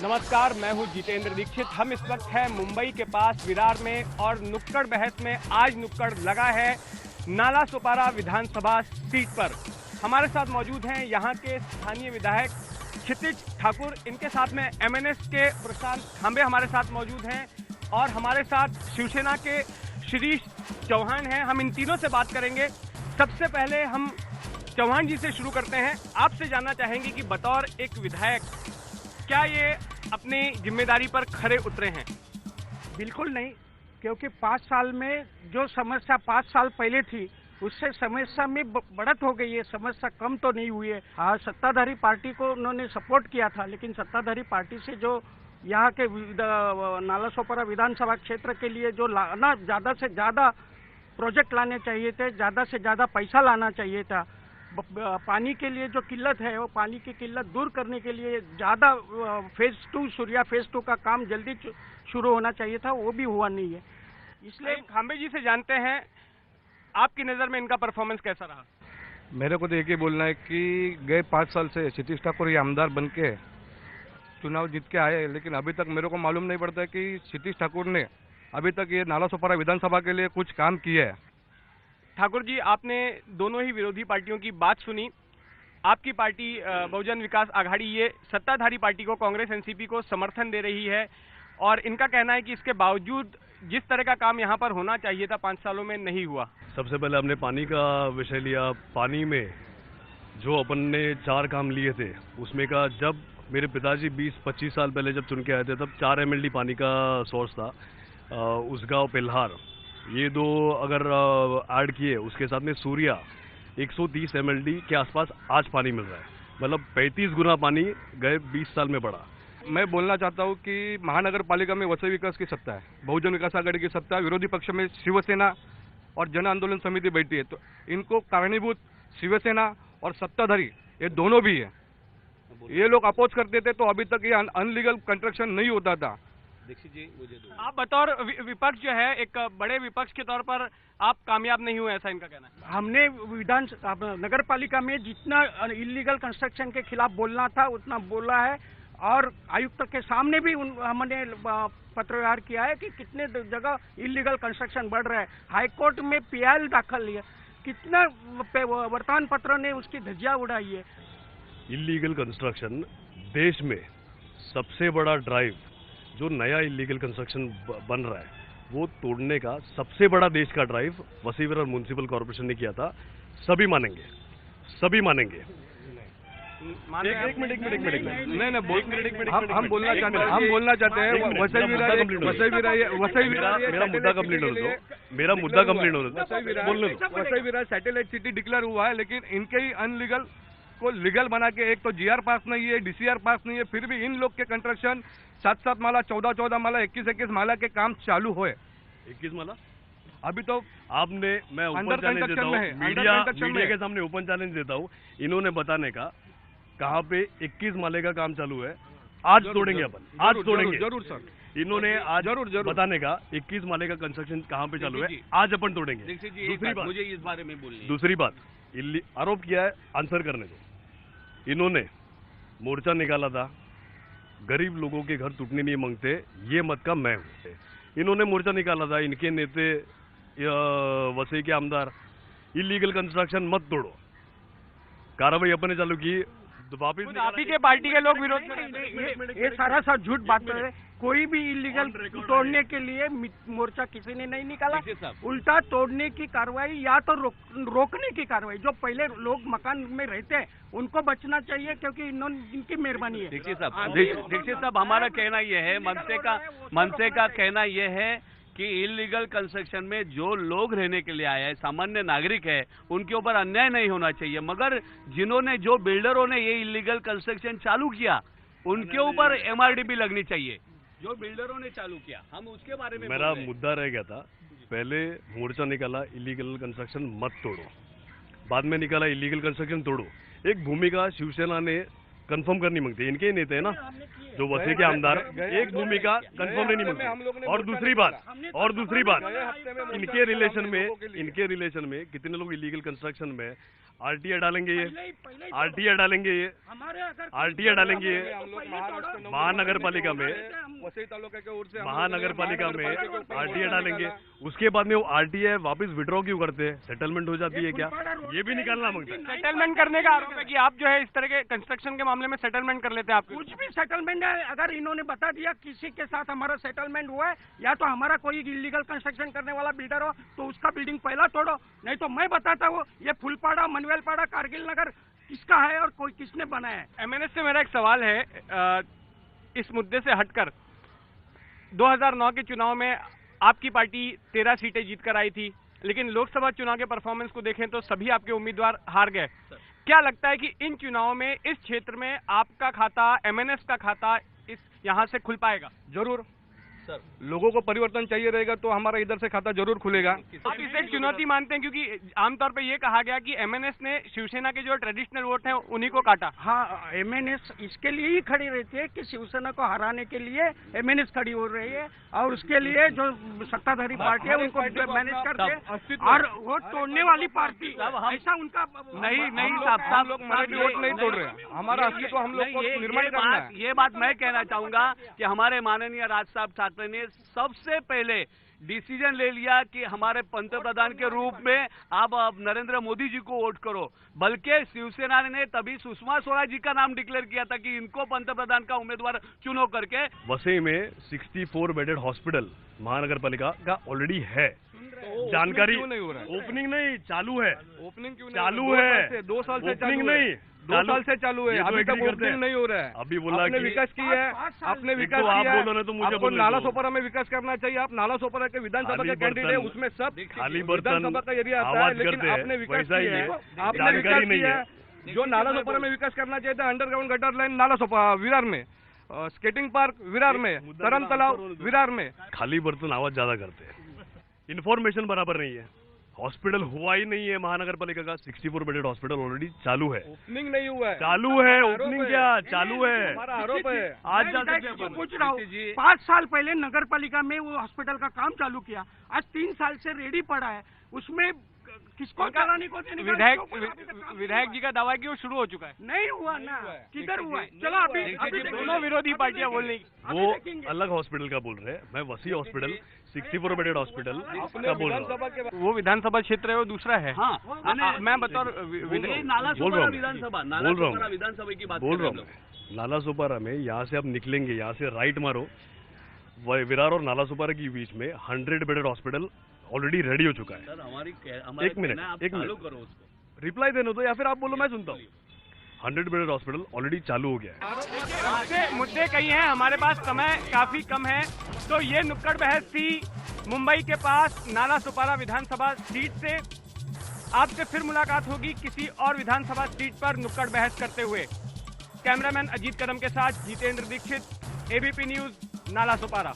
नमस्कार, मैं हूं जितेंद्र दीक्षित। हम इस वक्त हैं मुंबई के पास विरार में और नुक्कड़ बहस में आज नुक्कड़ लगा है नाला सोपारा विधानसभा सीट पर। हमारे साथ मौजूद हैं यहां के स्थानीय विधायक क्षितिज ठाकुर, इनके साथ में एमएनएस के प्रशांत खांबे हमारे साथ मौजूद हैं और हमारे साथ शिवसेना के शिरीष चौहान हैं। हम इन तीनों से बात करेंगे। सबसे पहले हम चौहान जी से शुरू करते हैं। आपसे जानना चाहेंगे कि बतौर एक विधायक क्या ये अपनी जिम्मेदारी पर खरे उतरे हैं? बिल्कुल नहीं, क्योंकि 5 साल में जो समस्या 5 साल पहले थी उससे समस्या में बढ़त हो गई है। समस्या कम तो नहीं हुई है। हाँ, सत्ताधारी पार्टी को उन्होंने सपोर्ट किया था, लेकिन सत्ताधारी पार्टी से जो यहाँ के नाला सोपारा विधानसभा क्षेत्र के लिए जो लाना, ज़्यादा से ज़्यादा प्रोजेक्ट लाने चाहिए थे, ज़्यादा से ज़्यादा पैसा लाना चाहिए था। पानी के लिए जो किल्लत है वो पानी की किल्लत दूर करने के लिए ज़्यादा फेज़ 2 सूर्या फेज़ 2 का काम जल्दी शुरू होना चाहिए था, वो भी हुआ नहीं है। इसलिए खांबे जी से जानते हैं, आपकी नज़र में इनका परफॉर्मेंस कैसा रहा? मेरे को तो एक ही बोलना है कि गए 5 साल से क्षितिज ठाकुर ये आमदार बन के चुनाव जीत के आए, लेकिन अभी तक मेरे को मालूम नहीं पड़ता है कि क्षितिज ठाकुर ने अभी तक ये नाला सोपारा विधानसभा के लिए कुछ काम किया है। ठाकुर जी, आपने दोनों ही विरोधी पार्टियों की बात सुनी। आपकी पार्टी बहुजन विकास आघाड़ी ये सत्ताधारी पार्टी को, कांग्रेस एनसीपी को समर्थन दे रही है और इनका कहना है कि इसके बावजूद जिस तरह का काम यहाँ पर होना चाहिए था 5 सालों में नहीं हुआ। सबसे पहले हमने पानी का विषय लिया। पानी में जो अपन ने 4 काम लिए थे उसमें का, जब मेरे पिताजी 20-25 साल पहले जब चुन के आए थे तब 4 MLD पानी का सोर्स था, उसगांव पेल्हार। ये 2 अगर ऐड किए, उसके साथ में सूर्या 130 MLD के आसपास आज पानी मिल रहा है। मतलब 35 गुना पानी गए 20 साल में बढ़ा। मैं बोलना चाहता हूँ कि महानगर पालिका में वसई विकास की सत्ता है, बहुजन विकास आघाड़ी की सत्ता है, विरोधी पक्ष में शिवसेना और जन आंदोलन समिति बैठी है, तो इनको कारणीभूत शिवसेना और सत्ताधारी ये दोनों भी है। ये लोग अपोज करते थे तो अभी तक ये अनलीगल कंस्ट्रक्शन नहीं होता था। दीक्षित जी, मुझे दो। आप बतौर विपक्ष जो है, एक बड़े विपक्ष के तौर पर आप कामयाब नहीं हुए, ऐसा इनका कहना है। हमने नगर पालिका में जितना इलीगल कंस्ट्रक्शन के खिलाफ बोलना था उतना बोला है और आयुक्त के सामने भी हमने पत्र व्यवहार किया है कि कितने जगह इलीगल कंस्ट्रक्शन बढ़ रहा है। हाईकोर्ट में PIL दाखिल है, कितना वर्तमान पत्र ने उसकी धज्जियां उड़ाई है। इलीगल कंस्ट्रक्शन देश में सबसे बड़ा ड्राइव, जो नया इलीगल कंस्ट्रक्शन बन रहा है वो तोड़ने का सबसे बड़ा देश का drive Vasai Virar municipal corporation ने किया था। सभी मानेंगे, सभी मानेंगे। एक मिनट नहीं, हम बोलना चाहते हैं Vasai Virar satellite city declare हुआ है, लेकिन इनके ही अनलीगल को लीगल बना के, एक तो GR पास नहीं है, DCR पास नहीं है, फिर भी इन लोग के कंस्ट्रक्शन 7-7 माला, 14-14 माला, 21-21 माला के काम चालू हुए। 21 माला अभी तो आपने, मैं ओपन चैलेंज देता हूँ, मीडिया के सामने ओपन चैलेंज देता हूँ, इन्होंने बताने का कहाँ पे 21 माले का काम चालू है। आज तोड़ेंगे अपन, आज तोड़ेंगे जरूर सर। इन्होंने आज जरूर बताने का 21 माले का कंस्ट्रक्शन कहाँ पे चालू है, आज अपन तोड़ेंगे। दूसरी बात, मुझे इस बारे में बोलनी है। दूसरी बात, आरोप किया है, आंसर करने दो। इन्होंने मोर्चा निकाला था, गरीब लोगों के घर टूटने नहीं मांगते, ये मत का मैं हूं। इन्होंने मोर्चा निकाला था, इनके नेता वसई के आमदार, इलीगल कंस्ट्रक्शन मत तोड़ो, कार्रवाई अपने चालू की। वापिस आप ही के पार्टी के लोग विरोध में, ये सारा झूठ बात है। कोई भी इलीगल तोड़ने के लिए मोर्चा किसी ने नहीं निकाला, उल्टा तोड़ने की कार्रवाई या तो रोकने की कार्रवाई। जो पहले लोग मकान में रहते हैं उनको बचना चाहिए, क्योंकि इनकी मेहरबानी है। दीक्षित साहब, हमारा कहना यह है, मनसे का कहना यह है कि इलीगल कंस्ट्रक्शन में जो लोग रहने के लिए आए हैं, सामान्य नागरिक है, उनके ऊपर अन्याय नहीं होना चाहिए। मगर जिन्होंने, जो बिल्डरों ने ये इलीगल कंस्ट्रक्शन चालू किया, उनके ऊपर MRDP लगनी चाहिए। जो बिल्डरों ने चालू किया, हम उसके बारे में मेरा मुद्दा रह गया था। पहले मोर्चा निकाला इलीगल कंस्ट्रक्शन मत तोड़ो, बाद में निकाला इलीगल कंस्ट्रक्शन तोड़ो। एक भूमिका शिवसेना ने कंफर्म करनी मांगती है, इनके ही नेता है ना जो वसई के आमदार, एक भूमिका कंफर्म नहीं मांगते। और दूसरी बात, इनके रिलेशन में कितने लोग इलीगल कंस्ट्रक्शन में आरटीआई डालेंगे ये, पहले ही आरटीआई डालेंगे ये, हमारे अगर आरटीआई डालेंगे ये। हम लोग महाराष्ट्र नवनिर्माण महानगर पालिका में वसई तालुका के ओर से हम लोग महानगर पालिका में महानगर पालिका आरटीआई को डालेंगे, निकाला। उसके बाद में वो आरटीआई वापस विड्रॉ क्यों करते हैं? सेटलमेंट हो जाती है क्या? ये भी निकालना मांगता है। सेटलमेंट करने का आरोप है कि आप जो है इस तरह के कंस्ट्रक्शन के मामले में सेटलमेंट कर लेते हैं। आप कुछ भी सेटलमेंट है, अगर इन्होंने बता दिया किसी के साथ हमारा सेटलमेंट हुआ है या तो हमारा कोई इलीगल कंस्ट्रक्शन करने वाला बिल्डर हो तो उसका बिल्डिंग पहला तोड़ो, नहीं तो मैं बताता हूँ ये फुलपाड़ा, मनवेलपाड़ा, कारगिल नगर किसका है और कोई किसने बनाया है। एमएनएस से मेरा एक सवाल है, इस मुद्दे से हटकर 2009 के चुनाव में आपकी पार्टी 13 सीटें जीतकर आई थी, लेकिन लोकसभा चुनाव के परफॉर्मेंस को देखें तो सभी आपके उम्मीदवार हार गए। क्या लगता है कि इन चुनाव में इस क्षेत्र में आपका खाता, एमएनएस का खाता इस यहाँ से खुल पाएगा? जरूर सर, लोगों को परिवर्तन चाहिए रहेगा तो हमारा इधर से खाता जरूर खुलेगा। आप इसे एक चुनौती मानते हैं, क्योंकि आमतौर पे ये कहा गया कि एमएनएस ने शिवसेना के जो ट्रेडिशनल वोट हैं उन्हीं को काटा। हाँ, एमएनएस इसके लिए ही खड़ी रहती है कि शिवसेना को हराने के लिए एमएनएस खड़ी हो रही है और उसके लिए जो सत्ताधारी पार्टी है उनको मैनेज करके, और वोट तोड़ने वाली पार्टी ऐसा उनका नहीं हम लोग मराठी वोट नहीं तोड़ रहे हैं, हमारा अस्तित्व हम लोग को निर्माण करना है। ये बात मैं कहना चाहूंगा कि हमारे माननीय राज साहब ठाकरे ने सबसे पहले डिसीजन ले लिया कि हमारे पंतप्रधान के रूप में आप नरेंद्र मोदी जी को वोट करो, बल्कि शिवसेना ने तभी सुषमा स्वराज जी का नाम डिक्लेयर किया था कि इनको पंतप्रधान का उम्मीदवार चुनो करके। वसई में 64 बेडेड हॉस्पिटल महानगर पालिका का ऑलरेडी है, जानकारी क्यों नहीं हो रहा है? ओपनिंग नहीं चालू है, ओपनिंग क्यों नहीं चालू हो रहा? है, 2 साल से ओपनिंग चालू है। नहीं, 2 साल से चालू है, ये तो अभी तक agree करते ओपनिंग हैं। नहीं हो रहा है। अभी बोला आपने कि विकास किया है, आपने विकास तो आप किया है, बोलो ना तो मुझे आपको बोलने नाला दो। सोपारा में विकास करना चाहिए। आप नाला सोपारा के विधानसभा खाली के कैंडिडेट है, बर्तन, उसमें सब खाली बर्तन विधानसभा का एरिया आता है, आवाज लेकिन करते हैं, आपने विकास वैसा ही किया है, है, आपने जानकारी विकास नहीं किया है। है। जो नाला सोपारा में विकास करना चाहिए था, underground gutter line Nala Sopara Virar में, स्केटिंग पार्क विरार में, तरन तालाब विरार में। खाली बर्तन आवाज ज्यादा करते हैं, इन्फॉर्मेशन बराबर नहीं है। हॉस्पिटल हुआ ही नहीं है महानगर पालिका का, 64 बेडेड हॉस्पिटल ऑलरेडी चालू है, ओपनिंग नहीं हुआ है, चालू है, आरोप ओपनिंग है। क्या चालू है? हमारा आरोप है। आज जा मैं सकते हैं अपन। पूछ रहा हूँ, जी। 5 साल पहले नगर पालिका में वो हॉस्पिटल का काम चालू किया, आज 3 साल से रेडी पड़ा है, उसमें किसको चलाने को देने का विधायक क्यों अभी तक काम विधायक जी का दावा है कि वो शुरू हो चुका है। नहीं हुआ ना, किधर हुआ है? चलो अभी दोनों देखेंगे। विरोधी पार्टियां बोल रही। वो अलग हॉस्पिटल का बोल रहे हैं, मैं वसी हॉस्पिटल 64 बेडेड हॉस्पिटल का बोल रहा हूँ। वो विधानसभा क्षेत्र है, वो दूसरा है। हाँ, मैं बतौर ये नाला बोल रहा सोपारा हूँ, विधानसभा, बोल नाला रहा हूँ, सोपारा विधानसभा की बात बोल कर रहा रहे हूँ हैं हम लोग। नाला सोपारा में यहाँ से आप निकलेंगे, यहाँ से राइट मारो, विरार और नाला सोपारा के बीच में 100 बेडेड हॉस्पिटल ऑलरेडी रेडी हो चुका है। सर एक मिनट, एक चालू मिनट। करो उसको। रिप्लाई देने दो या फिर आप बोलो, मैं सुनता हूँ। 100 बेडेड हॉस्पिटल ऑलरेडी चालू हो गया है। मुद्दे कई हैं, हमारे पास समय काफी कम है, तो ये नुक्कड़ बहस थी मुंबई के पास नाला सुपारा विधानसभा सीट से। आपसे फिर मुलाकात होगी किसी और विधानसभा सीट पर नुक्कड़ बहस करते हुए। कैमरामैन अजीत कदम के साथ जितेंद्र दीक्षित, एबीपी न्यूज, नाला सुपारा।